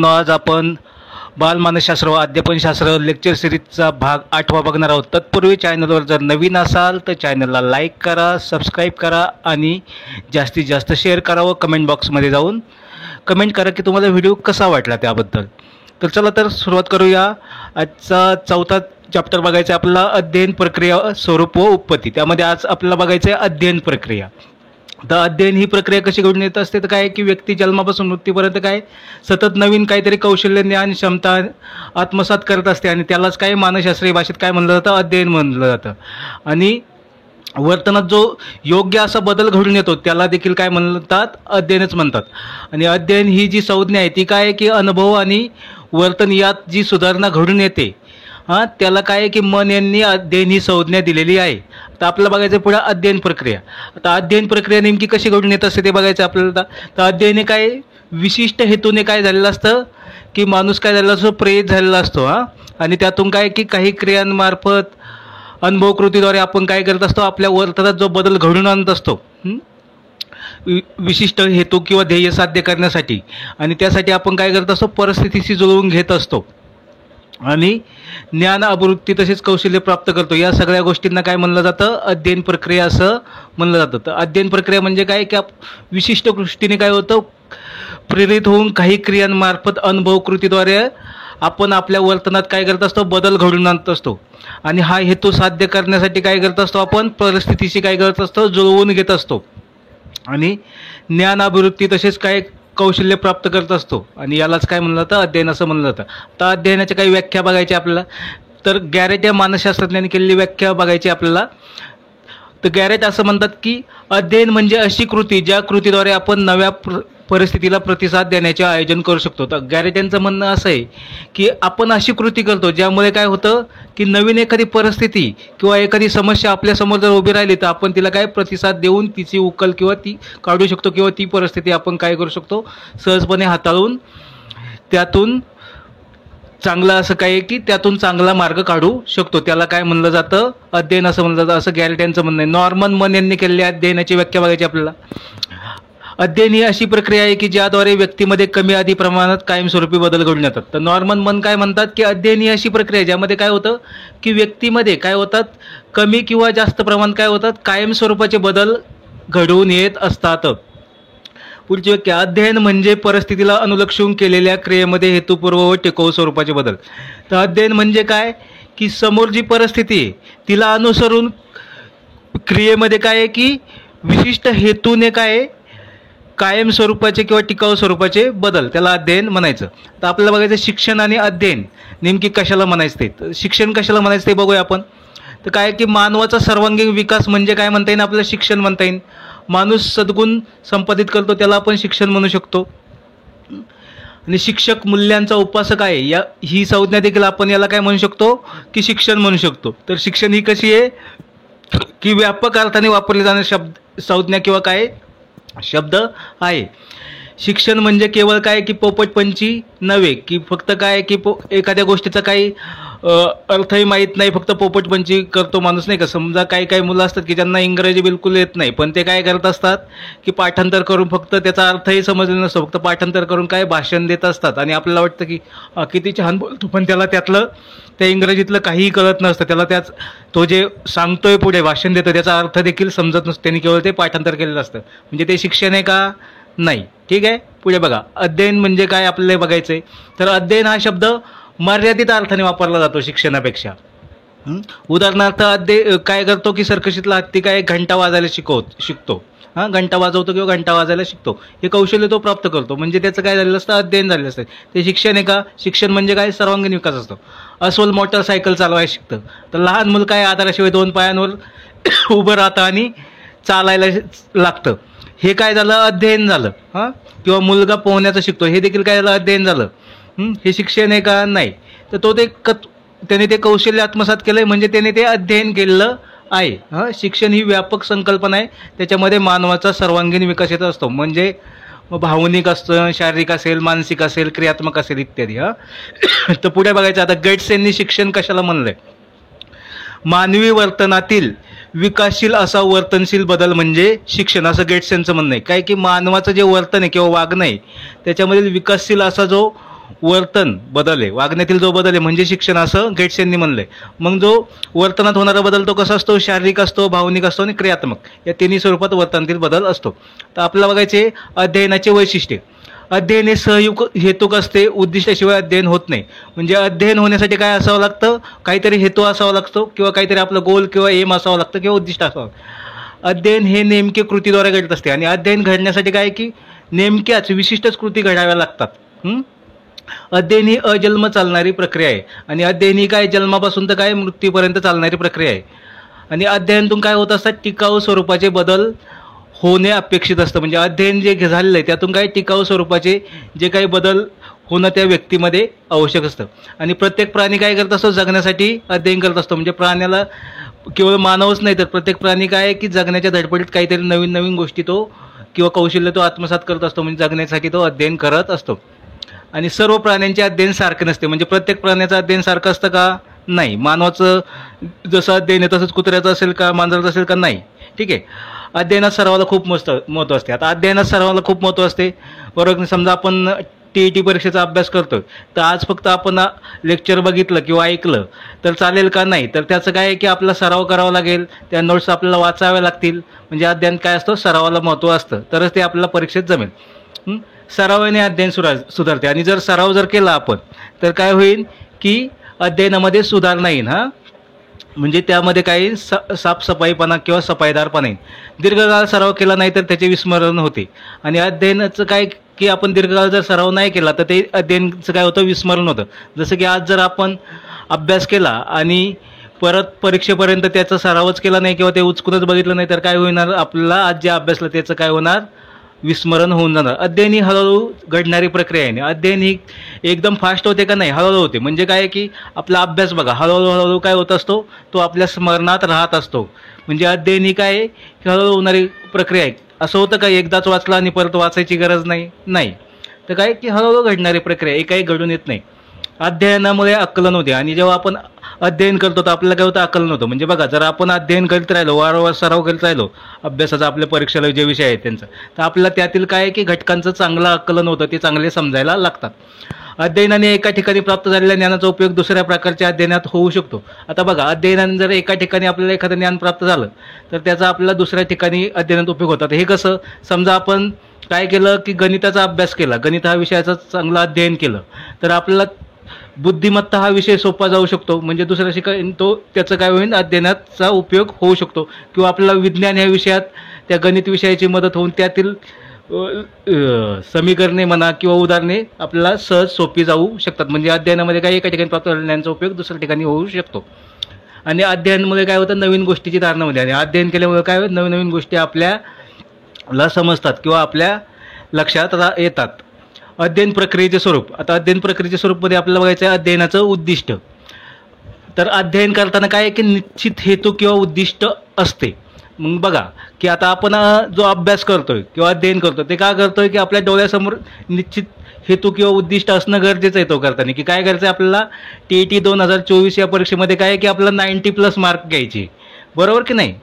आज आपण बालमानसशास्त्र व अध्यापनशास्त्र लेक्चर सिरीजचा भाग 8वा बघणार आहोत. तत्पूर्वी चॅनलवर जर नवीन असाल तर चॅनलला लाईक करा, सबस्क्राईब करा आणि जास्तीत जास्त शेअर करा व कमेंट बॉक्समध्ये जाऊन कमेंट करा की तुम्हाला व्हिडिओ कसा वाटला त्याबद्दल. तर चला तर सुरुवात करूया. आजचा 4था चॅप्टर बघायचा आहे आपल्याला, अध्ययन प्रक्रिया, स्वरूप व उत्पत्ती. त्यामध्ये आज आपल्याला बघायचं आहे अध्ययन प्रक्रिया. तर अध्ययन ही प्रक्रिया कशी घडून येत असते तर काय की व्यक्ती जन्मापासून मृत्यूपर्यंत काय सतत नवीन काहीतरी कौशल्य, ज्ञान, क्षमता आत्मसात करत असते आणि त्यालाच काय मानसशास्त्रीय भाषेत काय म्हणलं जातं, अध्ययन म्हणलं जातं. आणि वर्तनात जो योग्य असा बदल घडून येतो त्याला देखील काय म्हणतात, अध्ययनच म्हणतात. आणि अध्ययन ही जी संज्ञा आहे ती काय आहे की अनुभव आणि वर्तन यात जी सुधारणा घडून येते त्याला काय आहे की मन यांनी अध्ययन ही संज्ञा दिलेली आहे. तर आपल्याला बघायचं पुढे अध्ययन प्रक्रिया. आता अध्ययन प्रक्रिया नेमकी कशी घडून येत असते ते बघायचं आपल्याला. तर अध्ययन हे काय विशिष्ट हेतूने काय झालेलं असतं की माणूस काय झालेला असतो, प्रेरित झालेला असतो आणि त्यातून काय की काही क्रियांमार्फत अनुभव कृतीद्वारे आपण काय करत असतो, आपल्या वर्तनात जो बदल घडून आणत असतो विशिष्ट हेतू किंवा ध्येय साध्य करण्यासाठी. आणि त्यासाठी आपण काय करत असतो, परिस्थितीशी जुळवून घेत असतो आणि ज्ञान, अभिवृत्ती तसेच कौशल्य प्राप्त करतो. या सगळ्या गोष्टींना काय म्हणलं जातं, अध्ययन प्रक्रिया असं म्हणलं जातं. तर अध्ययन प्रक्रिया म्हणजे काय की विशिष्ट गोष्टीने काय होतं, प्रेरित होऊन काही क्रियांमार्फत अनुभव कृतीद्वारे आपण आपल्या वर्तनात काय करत असतो, बदल घडवून आणत असतो. आणि हा हेतू साध्य करण्यासाठी काय करत असतो, आपण परिस्थितीशी काय करत असतो, जुळवून घेत असतो आणि ज्ञान, अभिवृत्ती तसेच काय कौशल्य प्राप्त करत असतो. आणि यालाच काय म्हणलं जातं, अध्ययन असं म्हणलं जातं. तर अध्ययनाच्या काही व्याख्या बघायची आपल्याला. तर गॅरेट या मानसशास्त्रज्ञांनी केलेली व्याख्या बघायची आपल्याला. तर गॅरेट असं म्हणतात की अध्ययन म्हणजे अशी कृती ज्या कृतीद्वारे आपण नव्या परिस्थितीला प्रतिसाद देण्याचे आयोजन करू शकतो. तर गॅरेट यांचं म्हणणं असं आहे की आपण अशी कृती करतो ज्यामुळे काय होतं की नवीन एखादी परिस्थिती किंवा एखादी समस्या आपल्यासमोर जर उभी राहिली तर आपण तिला काय प्रतिसाद देऊन तिची उकल किंवा ती काढू शकतो किंवा ती परिस्थिती आपण काय करू शकतो, सहजपणे हाताळून त्यातून चांगलं असं काय आहे की त्यातून चांगला मार्ग काढू शकतो. त्याला काय म्हणलं जातं, अध्ययन असं म्हणलं जातं, असं गॅरेट यांचं म्हणणं आहे. नॉर्मन मन यांनी केलेल्या अध्ययनाची व्याख्या बघायची आपल्याला. अध्ययन ही अशी प्रक्रिया आहे की ज्याद्वारे व्यक्तीमध्ये कमी अधिक प्रमाणात कायमस्वरूपी बदल घडून येतात. तर नॉर्मन मन काय म्हणतात की अध्ययन ही अशी प्रक्रिया आहे ज्यामध्ये काय होतं की व्यक्तीमध्ये काय होतात, कमी किंवा जास्त प्रमाणात काय होतात, कायमस्वरूपाचे बदल घडवून येत असतात. पुढची व्याख्या, अध्ययन म्हणजे परिस्थितीला अनुलक्षून केलेल्या क्रियेमध्ये हेतुपूर्व व टिकाऊ स्वरूपाचे बदल. तर अध्ययन म्हणजे काय की समोर जी परिस्थिती आहे तिला अनुसरून क्रियेमध्ये काय आहे की विशिष्ट हेतूने काय कायम स्वरूपाचे किंवा टिकाऊ स्वरूपाचे बदल, त्याला अध्ययन म्हणायचं. तर आपल्याला बघायचं शिक्षण आणि अध्ययन नेमकी कशाला म्हणायचं ते. तर शिक्षण कशाला म्हणायचं ते बघूया आपण. तर काय की मानवाचा सर्वांगीण विकास म्हणजे काय म्हणता येईल, आपल्याला शिक्षण म्हणता येईल. माणूस सद्गुण संपादित करतो त्याला आपण शिक्षण म्हणू शकतो. आणि शिक्षक मूल्यांचा उपासक आहे या ही संज्ञा देखील आपण याला काय म्हणू शकतो की शिक्षण म्हणू शकतो. तर शिक्षण ही कशी आहे की व्यापक अर्थाने वापरली जाणारी संज्ञा किंवा काय शब्द आहे. शिक्षण म्हणजे केवळ काय की पोपटपंची नव्हे की फक्त काय की एखाद्या गोष्टीचा काही अर्थही माहीत नाही, फक्त पोपटपंची करतो माणूस, नाही का. समजा काही मुलं असतात की ज्यांना इंग्रजी बिलकुल येत नाही पण ते काय करत असतात की पाठांतर करून फक्त त्याचा अर्थही समजलेला नसतो, फक्त पाठांतर करून काय भाषण देत असतात आणि आपल्याला वाटतं की किती छान बोलतो, पण त्याला त्यातलं त्या इंग्रजीतलं काहीही कळत नसतं. त्याला तो जे सांगतोय पुढे भाषण देतो त्याचा अर्थ देखील समजत नसतो, त्यांनी केवळ ते पाठांतर केलेलं असतं. म्हणजे ते शिक्षण आहे का, नाही. ठीक आहे, पुढे बघा. अध्ययन म्हणजे काय आपल्याला बघायचं आहे. तर अध्ययन हा शब्द मर्यादित अर्थाने वापरला जातो शिक्षणापेक्षा. उदाहरणार्थ काय करतो की सर्कशीतला हत्ती काय घंटा वाजायला शिकतो, घंटा वाजवतो किंवा घंटा वाजायला शिकतो, हे कौशल्य तो प्राप्त करतो. म्हणजे त्याचं काय झालेलं असतं, अध्ययन झालेलं असतं. ते शिक्षण आहे का, शिक्षण म्हणजे काय सर्वांगीण विकास असतो. अस्वल मोटरसायकल चालवायला शिकतं. तर लहान मुलं काय आधाराशिवाय 2 पायांवर उभं राहतं आणि चालायला लागतं, हे काय झालं, अध्ययन झालं. किंवा मुलगा पोहण्याचं शिकतो, हे देखील काय झालं, अध्ययन झालं. हे शिक्षण आहे का, नाही. तर त्याने ते कौशल्य आत्मसात केलंय म्हणजे त्याने ते अध्ययन केलेलं आहे. शिक्षण ही व्यापक संकल्पना आहे, त्याच्यामध्ये मानवाचा सर्वांगीण विकास येत असतो. म्हणजे भावनिक असतं, शारीरिक असेल, मानसिक असेल, क्रियात्मक असेल इत्यादी. तर पुढे बघायचं आता गेट्स यांनी शिक्षण कशाला म्हणलंय. मानवी वर्तनातील विकासशील असा वर्तनशील बदल म्हणजे शिक्षण, असं गेट्स यांचं म्हणणं आहे. काय की मानवाचं जे वर्तन आहे किंवा वागणं आहे त्याच्यामधील विकासशील असा जो वर्तन बदल आहे, वागण्यातील जो बदल आहे म्हणजे शिक्षण, असं गेट्स यांनी म्हणलंय. मग जो वर्तनात होणारा बदल तो कसा असतो? शारीरिक असतो, भावनिक असतो आणि क्रियात्मक, या तिन्ही स्वरूपात वर्तनातील बदल असतो. तर आपल्याला बघायचे अध्ययनाचे वैशिष्ट्य. अध्ययन हे सहयुग हेतुक असते, उद्दिष्टाशिवाय अध्ययन होत नाही. म्हणजे अध्ययन होण्यासाठी काय असावं लागतं? काहीतरी हेतू असावा लागतो, किंवा काहीतरी आपलं गोल किंवा एम असावं लागतं, किंवा उद्दिष्ट असावं. अध्ययन हे नेमके कृतीद्वारे घडत असते, आणि अध्ययन घडण्यासाठी काय की नेमक्याच विशिष्टच कृती घडाव्या लागतात. अध्ययन ही अजन्म चालणारी प्रक्रिया आहे, आणि अध्ययन ही काय जन्मापासून तर काय मृत्यूपर्यंत चालणारी प्रक्रिया आहे. आणि अध्ययनातून काय होत असतात? टिकाऊ स्वरूपाचे बदल होणे अपेक्षित असतं. म्हणजे अध्ययन जे झालेलं आहे त्यातून काही टिकाऊ स्वरूपाचे जे काही बदल होणं त्या व्यक्तीमध्ये आवश्यक असतं. आणि प्रत्येक प्राणी काय करत असतो? जगण्यासाठी अध्ययन करत असतो. म्हणजे प्राण्याला केवळ मानवच नाही तर प्रत्येक प्राणी काय आहे की जगण्याच्या धडपडीत काहीतरी नवीन नवीन गोष्टी तो किंवा कौशल्य तो आत्मसात करत असतो. म्हणजे जगण्यासाठी तो अध्ययन करत असतो. आणि सर्व प्राण्यांचे अध्ययन सारखे नसते. म्हणजे प्रत्येक प्राण्याचं अध्ययन सारखं असतं का? नाही. मानवाचं जसं अध्ययन आहे तसंच कुत्र्याचं असेल का, मांजराचं असेल का? नाही. ठीक आहे. अध्ययनात सरावाला खूप महत्त्व असते. आता अध्ययनात सरावाला खूप महत्त्व असते, बरोबर. समजा आपण TET परीक्षेचा अभ्यास करतोय, तर आज फक्त आपण लेक्चर बघितलं किंवा ऐकलं तर चालेल का? नाही. तर त्याचं काय आहे की आपला सराव करावा लागेल, त्या नोट्स आपल्याला वाचाव्या लागतील. म्हणजे अध्ययन काय असतं? सरावाला महत्त्व असतं, तरच ते आपल्याला परीक्षेत जमेल. सरावाने अध्ययन सुधारते. आणि जर सराव केला आपण तर काय होईल की अध्ययनामध्ये सुधारणा येईल. म्हणजे त्यामध्ये काही साफसफाईपणा किंवा सफाईदारपणा येईल. दीर्घकाळ सराव केला नाही तर त्याचे विस्मरण होते. आणि अध्ययनाचं काय की आपण दीर्घकाळ जर सराव नाही केला तर ते अध्ययनाचं काय होतं? विस्मरण होतं. जसं की आज जर आपण अभ्यास केला आणि परत परीक्षेपर्यंत त्याचा सरावच केला नाही किंवा ते उचकूनच बघितलं नाही तर काय होणार? आपल्याला आज जे अभ्यासलं त्याचं काय होणार? विस्मरण होऊन जाणार. अध्ययन ही हळूहळू घडणारी प्रक्रिया आहे. अध्ययन ही एकदम फास्ट होते का? नाही, हळूहळू होते. म्हणजे काय की आपला अभ्यास बघा हळूहळू काय होत असतो? तो आपल्या स्मरणात राहत असतो. म्हणजे अध्ययन ही काय की हळूहळू होणारी प्रक्रिया आहे. असं होतं का एकदाच वाचलं आणि परत वाचायची गरज नाही? नाही. तर काय की हळूहळू घडणारी प्रक्रिया आहे, काही घडून येत नाही. अध्ययनामुळे आकलन होते. आणि जेव्हा आपण अध्ययन करतो तर आपल्याला काय होतं? आकलन होतं. म्हणजे बघा, जर आपण अध्ययन करीत राहिलो, वारंवार सराव करीत राहिलो अभ्यासाचा, आपल्या परीक्षेला जे विषय आहेत त्यांचा, तर आपल्याला त्यातील काय आहे की घटकांचं चांगलं आकलन होतं, ते चांगले समजायला लागतात. अध्ययनाने एका ठिकाणी प्राप्त झालेल्या ज्ञानाचा उपयोग दुसऱ्या प्रकारच्या अध्ययनात होऊ शकतो. आता बघा, अध्ययनाने जर एका ठिकाणी आपल्याला एखादं ज्ञान प्राप्त झालं तर त्याचा आपल्याला दुसऱ्या ठिकाणी अध्ययनात उपयोग होतात. हे कसं? समजा आपण काय केलं की गणिताचा अभ्यास केला, गणित हा विषयाचं चांगलं अध्ययन केलं, तर आपल्याला बुद्धिमत्ता हा विषय सोपा जाऊ शकतो. म्हणजे दुसऱ्या ठिकाणी त्याचं काय होईल? अध्ययनाचा उपयोग होऊ शकतो. किंवा आपल्याला विज्ञान ह्या विषयात त्या गणित विषयाची मदत होऊन त्यातील समीकरणे म्हणा किंवा उदाहरणे आपल्याला सहज सोपी जाऊ शकतात. म्हणजे अध्ययनामध्ये काय एका ठिकाणी प्राप्त झालेल्यांचा उपयोग दुसऱ्या ठिकाणी होऊ शकतो. आणि अध्ययनामुळे काय होतं? नवीन गोष्टीची धारणा होते. आणि अध्ययन केल्यामुळे काय होतं? नवीन नवीन गोष्टी आपल्याला समजतात किंवा आपल्या लक्षात येतात. अध्ययन प्रक्रियेचे स्वरूप. आता अध्ययन प्रक्रियेच्या स्वरूपमध्ये आपल्याला बघायचं आहे अध्ययनाचं उद्दिष्ट. तर अध्ययन करताना काय आहे की निश्चित हेतू किंवा उद्दिष्ट असते. मग बघा की आता आपण जो अभ्यास करतोय किंवा अध्ययन करतोय ते का करतोय की आपल्या डोळ्यासमोर निश्चित हेतू किंवा उद्दिष्ट असणं गरजेचं आहे. तो करताना की काय करायचं आहे? आपल्याला TET 2024 या परीक्षेमध्ये काय आहे की आपल्याला 90+ मार्क घ्यायचे, बरोबर की नाही?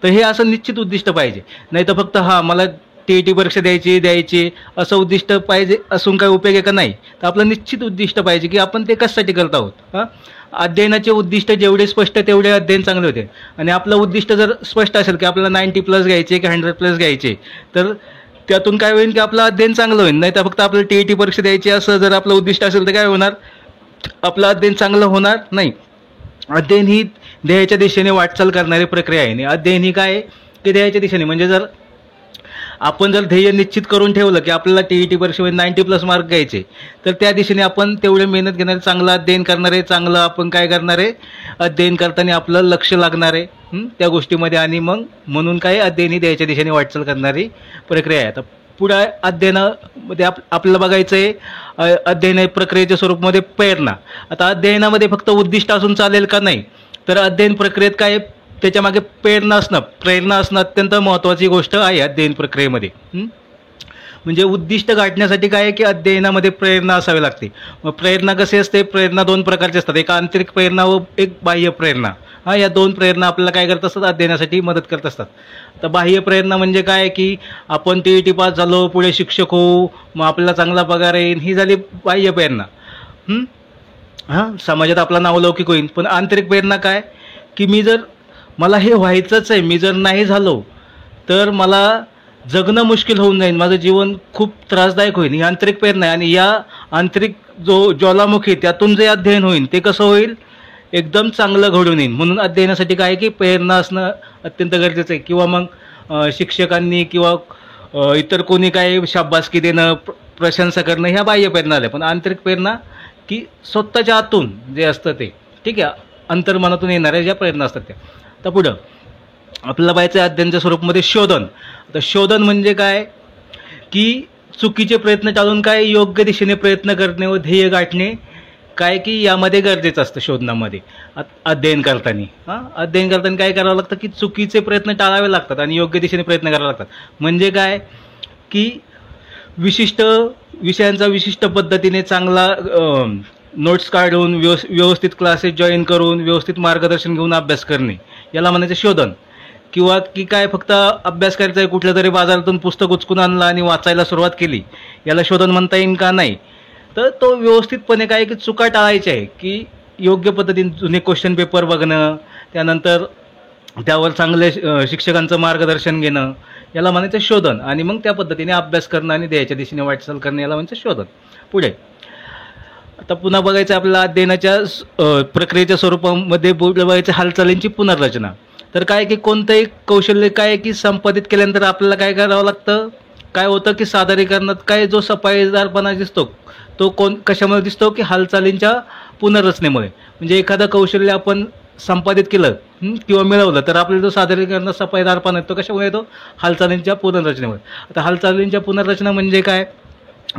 तर हे असं निश्चित उद्दिष्ट पाहिजे. नाही तर फक्त मला TET परीक्षा द्यायची असं उद्दिष्ट पाहिजे असून काय उपयोग आहे का? नाही. तर आपलं निश्चित उद्दिष्ट पाहिजे की आपण ते कशासाठी करत आहोत. अध्ययनाचे उद्दिष्ट जेवढे स्पष्ट तेवढे अध्ययन चांगले होते. आणि आपलं उद्दिष्ट जर स्पष्ट असेल की आपल्याला 90+ घ्यायचे की 100+ घ्यायचे, तर त्यातून काय होईल की आपलं अध्ययन चांगलं होईल. नाही तर फक्त आपल्याला TET परीक्षा द्यायची असं जर आपलं उद्दिष्ट असेल तर काय होणार? आपलं अध्ययन चांगलं होणार नाही. अध्ययन ही ध्येयाच्या दिशेने वाटचाल करणारी प्रक्रिया आहे. आणि अध्ययन ही काय आहे की ध्येयाच्या दिशेने, म्हणजे जर आपण जर ध्येय निश्चित करून ठेवलं की आपल्याला TET परीक्षेमध्ये 90+ मार्क घ्यायचे, तर त्या दिशेने आपण तेवढे मेहनत घेणारे, चांगलं अध्ययन करणारे, चांगलं आपण काय करणारे? अध्ययन करताना आपलं लक्ष लागणार आहे त्या गोष्टीमध्ये. आणि मग म्हणून काय अध्ययन ही ध्येयाच्या दिशेने वाटचाल करणारी प्रक्रिया आहे. आता पुढे अध्ययनामध्ये आपल्याला बघायचं आहे अध्ययन प्रक्रियेच्या स्वरूपामध्ये प्रेरणा. आता अध्ययनामध्ये फक्त उद्दिष्ट असून चालेल का? नाही. तर अध्ययन प्रक्रियेत काय त्याच्यामागे प्रेरणा असणं अत्यंत महत्त्वाची गोष्ट आहे अध्ययन प्रक्रियेमध्ये. म्हणजे उद्दिष्ट गाठण्यासाठी काय आहे की अध्ययनामध्ये प्रेरणा असावी लागते. मग प्रेरणा कशी असते? प्रेरणा 2 प्रकारची असतात. एक आंतरिक प्रेरणा व एक बाह्य प्रेरणा, हां, या 2 प्रेरणा आपल्याला काय करत असतात, अध्ययनासाठी मदत करत असतात. तर बाह्य प्रेरणा म्हणजे काय, की आपण TET पास झालो, पुढे शिक्षक होऊ, मग आपल्याला चांगला पगार येईल, ही झाली बाह्य प्रेरणा. हां, समाजात आपला नावलौकिक होईल. पण आंतरिक प्रेरणा काय, की मला हे व्हायचंच आहे, मी जर नाही झालो तर मला जगणं मुश्किल होऊन जाईल, माझं जीवन खूप त्रासदायक होईल. ही आंतरिक प्रेरणा आहे. आणि या आंतरिक जो ज्वालामुखी त्यातून जे अध्ययन होईल ते कसं होईल, एकदम चांगलं घडून येईल. म्हणून अध्ययनासाठी काय आहे, की प्रेरणा असणं अत्यंत गरजेचं आहे. किंवा मग शिक्षकांनी किंवा इतर कोणी काय शाबासकी देणं, प्रशंसा करणं, ह्या बाह्य प्रेरणा आल्या. पण आंतरिक प्रेरणा की स्वतःच्या आतून जे असतं ते, ठीक आहे, अंतर्मनातून येणाऱ्या ज्या प्रेरणा असतात त्या. तर पुढं आपल्याला पाहायचं आहे अध्ययनाच्या स्वरूपामध्ये शोधन. तर शोधन म्हणजे काय, की चुकीचे प्रयत्न टाळून काय योग्य दिशेने प्रयत्न करणे व ध्येय गाठणे काय, की यामध्ये गरजेचं असतं शोधनामध्ये. अध्ययन करताना अध्ययन करताना काय करावं लागतं, की चुकीचे प्रयत्न टाळावे लागतात आणि योग्य दिशेने प्रयत्न करावे लागतात. म्हणजे काय, की विशिष्ट विषयांचा विशिष्ट पद्धतीने चांगला नोट्स काढून व्यवस्थित क्लासेस जॉईन करून व्यवस्थित मार्गदर्शन घेऊन अभ्यास करणे, याला म्हणायचं शोधन. किंवा की काय फक्त अभ्यास करायचा आहे, कुठल्या तरी बाजारातून पुस्तक उचकून आणलं आणि वाचायला सुरुवात केली, याला शोधन म्हणता येईल का? नाही. तर तो व्यवस्थितपणे काय, की चुका टाळायच्या आहे, की योग्य पद्धतीने जुने क्वेश्चन पेपर बघणं, त्यानंतर त्यावर चांगले शिक्षकांचं मार्गदर्शन घेणं, याला म्हणायचं शोधन. आणि मग त्या पद्धतीने अभ्यास करणं आणि ध्येयाच्या दिशेने वाटचाल करणं, याला म्हणायचं शोधन. पुढे आता पुन्हा बघायचं आपल्याला अध्ययनाच्या प्रक्रियेच्या स्वरूपामध्ये बघायचं हालचालींची पुनर्रचना. तर काय, की कोणतंही कौशल्य काय, की संपादित केल्यानंतर आपल्याला काय करावं लागतं, काय होतं, की सादरीकरणात काय जो सफाईदारपणा दिसतो तो कशामुळे दिसतो, की हालचालींच्या पुनर्रचनेमुळे. म्हणजे एखादं कौशल्य आपण संपादित केलं किंवा मिळवलं तर आपल्याला जो सादरीकरणात सफाईदारपणा येतो, कशामुळे येतो, हालचालींच्या पुनर्रचनेमुळे. आता हालचालींच्या पुनर्रचना म्हणजे काय,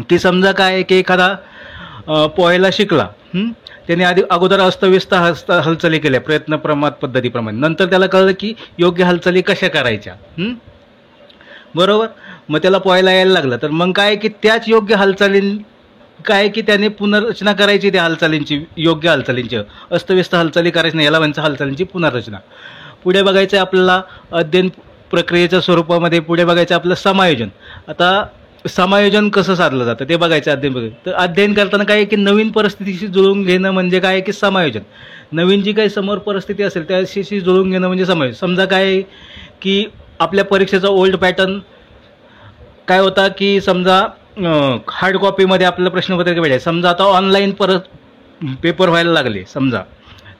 की समजा काय, की एखादा पोहायला शिकला, त्याने अगोदर अस्तव्यस्त हालचाली केल्या प्रयत्नप्रमाद पद्धतीप्रमाणे, नंतर त्याला कळलं की योग्य हालचाली कशा करायच्या, बरोबर. मग त्याला पोहायला यायला लागलं, तर मग काय, की त्याच योग्य हालचाली काय, की त्याने पुनर्रचना करायची त्या हालचालींची, योग्य हालचालींची, अस्तव्यस्त हालचाली करायची नाही, याला म्हणजे हालचालींची पुनर्रचना. पुढे बघायचं आहे आपल्याला अध्ययन प्रक्रियेच्या स्वरूपामध्ये, पुढे बघायचं आपलं समायोजन. आता समायोजन कसं साधलं जातं ते बघायचं अध्ययन. तर अध्ययन करताना काय, की नवीन परिस्थितीशी जुळवून घेणं म्हणजे काय, की समायोजन. नवीन जी काही समोर परिस्थिती असेल त्याशी जुळवून घेणं म्हणजे समायोजन. समजा काय, की आपल्या परीक्षेचा ओल्ड पॅटर्न काय होता, की समजा हार्ड कॉपीमध्ये आपल्याला प्रश्नपत्रिका भेटायचं, समजा आता ऑनलाईन परत पेपर व्हायला लागले समजा,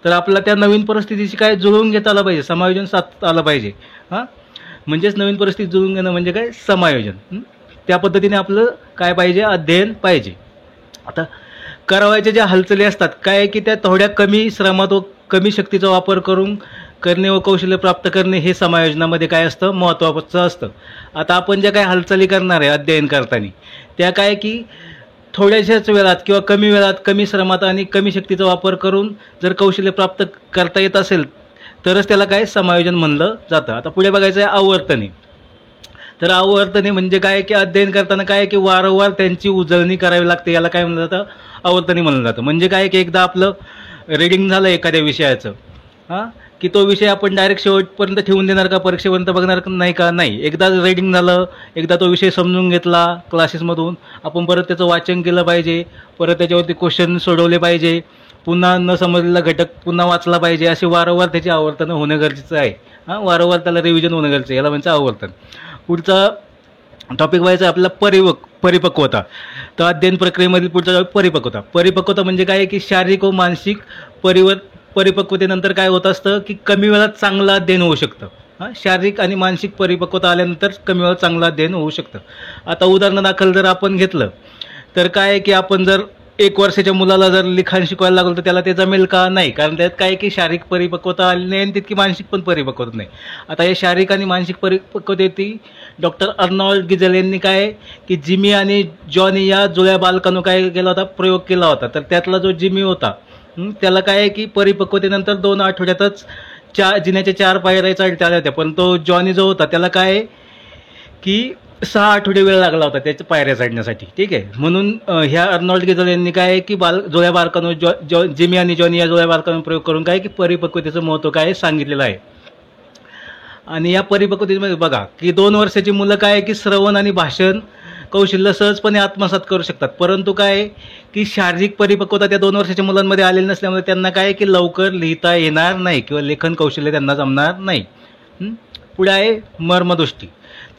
तर आपल्याला त्या नवीन परिस्थितीशी काय जुळवून घेता आलं पाहिजे, समायोजन साधता आलं पाहिजे. म्हणजेच नवीन परिस्थिती जुळवून घेणं म्हणजे काय, समायोजन. त्या पद्धतीने आपलं काय पाहिजे, अध्ययन पाहिजे. आता करावयाच्या ज्या हालचाली असतात काय, की त्या थोड्या कमी श्रमात व कमी शक्तीचा वापर करून करणे व कौशल्य प्राप्त करणे हे समायोजनामध्ये काय असतं, महत्त्वाचं असतं. आता आपण ज्या काय हालचाली करणार आहे अध्ययन करताना, त्या काय, की थोड्याशाच वेळात किंवा कमी वेळात कमी श्रमात आणि कमी शक्तीचा वापर करून जर कौशल्य प्राप्त करता येत असेल तरच त्याला काय समायोजन म्हणलं जातं. आता पुढे बघायचं आहे आवर्तने. तर आवर्तने म्हणजे काय, की अध्ययन करताना काय, की वारंवार त्यांची उजळणी करावी लागते, याला काय म्हणलं जातं, आवर्तने म्हणलं जातं. म्हणजे काय, की एकदा आपलं रीडिंग झालं एखाद्या विषयाचं, की तो विषय आपण डायरेक्ट शेवटपर्यंत ठेवून देणार का, परीक्षेपर्यंत बघणार नाही का, नाही. एकदा रीडिंग झालं, एकदा तो विषय समजून घेतला क्लासेसमधून, आपण परत त्याचं वाचन केलं पाहिजे, परत त्याच्यावरती क्वेश्चन सोडवले पाहिजे, पुन्हा न समजलेला घटक पुन्हा वाचला पाहिजे, असे वारंवार त्याची आवर्तनं होणं गरजेचं आहे. वारंवार त्याला रिव्हिजन होणं गरजेचं आहे, याला म्हणजे आवर्तन. पुढचा टॉपिक व्हायचा आपला परिपक्वता. तर अध्ययन प्रक्रियेमधील पुढचा परिपक्वता. परिपक्वता म्हणजे काय, की शारीरिक व मानसिक परिपक्वतेनंतर काय होत असतं, की कमी वेळात चांगलं अध्ययन होऊ शकतं. शारीरिक आणि मानसिक परिपक्वता आल्यानंतर कमी वेळात चांगलं अध्ययन होऊ शकतं. आता उदाहरणादाखल जर आपण घेतलं तर काय, की आपण जर 1 वर्षाच्या मुलाला जर लिखाण शिकवायला लागलो तर त्याला ते जमेल का, नाही. कारण त्यात काय, की शारीरिक परिपक्वता आली नाही आणि तितकी मानसिक पण परिपक्वता नाही. आता हे शारीरिक आणि मानसिक परिपक्वतेची डॉक्टर अर्नॉल्ड गिझेल यांनी काय, की जिमी आणि जॉनी या जुळ्या बालकांनो काय केला होता, प्रयोग केला होता. तर त्यातला जो जिमी होता त्याला काय आहे, की परिपक्वतेनंतर 2 आठवड्यातच जिन्याच्या 4 पायऱ्या चढता आल्या होत्या. पण तो जॉनी जो होता त्याला काय, की 6 आठवडे वेळ लागला होता त्याच्या पायऱ्या चढण्यासाठी. ठीक आहे. म्हणून ह्या अर्नॉल्ड गेजल यांनी काय आहे की जुळ्या बालकांवर जिमी आणि जॉनी या जुळ्या बालकांवर प्रयोग करून काय की परिपक्वतेचं महत्त्व काय सांगितलेलं आहे. आणि या परिपक्वतेमध्ये बघा की 2 वर्षाची मुलं काय आहे की श्रवण आणि भाषण कौशल्य सहजपणे आत्मसात करू शकतात, परंतु काय आहे की शारीरिक परिपक्वता त्या 2 वर्षाच्या मुलांमध्ये आलेली नसल्यामुळे त्यांना काय आहे की लवकर लिहिता येणार नाही किंवा लेखन कौशल्य त्यांना जमणार नाही. पुढे आहे मर्मदृष्टी.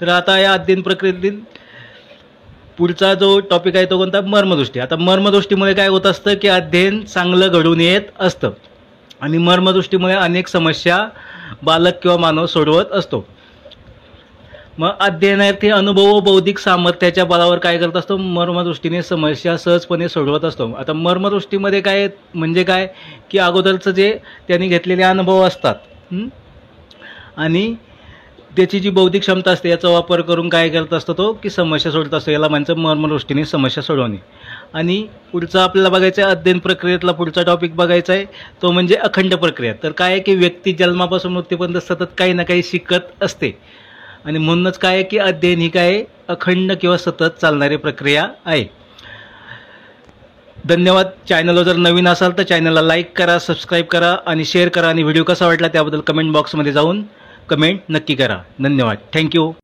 तर आता या अध्ययन प्रक्रियेतील पुढचा जो टॉपिक आहे तो कोणता? मर्मदृष्टी. आता मर्मदृष्टीमुळे काय होत असतं की अध्ययन चांगलं घडून येत असतं आणि मर्मदृष्टीमुळे अनेक समस्या बालक किंवा मानव सोडवत असतो. मग अध्ययनार्थी अनुभव व बौद्धिक सामर्थ्याच्या बळावर काय करत असतो? मर्मदृष्टीने समस्या सहजपणे सोडवत असतो. आता मर्मदृष्टीमध्ये काय म्हणजे काय की अगोदरचं जे त्यांनी घेतलेले अनुभव असतात आणि त्याची जी बौद्धिक क्षमता असते याचा वापर करून काय करत असतो तो की समस्या सोडत असतो. याला म्हणायचं मर्मदृष्टीने समस्या सोडवणे. आणि पुढचा आपल्याला बघायचं आहे अध्ययन प्रक्रियेतला पुढचा टॉपिक बघायचा आहे तो म्हणजे अखंड प्रक्रिया. तर काय आहे की व्यक्ती जन्मापासून मृत्यूपर्यंत सतत काही ना काही शिकत असते आणि म्हणूनच काय आहे की अध्ययन ही काय अखंड किंवा सतत चालणारी प्रक्रिया आहे. धन्यवाद. चॅनलवर जर नवीन असाल तर चॅनलला लाईक करा, सबस्क्राईब करा आणि शेअर करा आणि व्हिडिओ कसा वाटला त्याबद्दल कमेंट बॉक्समध्ये जाऊन कमेंट नक्की करा. धन्यवाद. थँक्यू.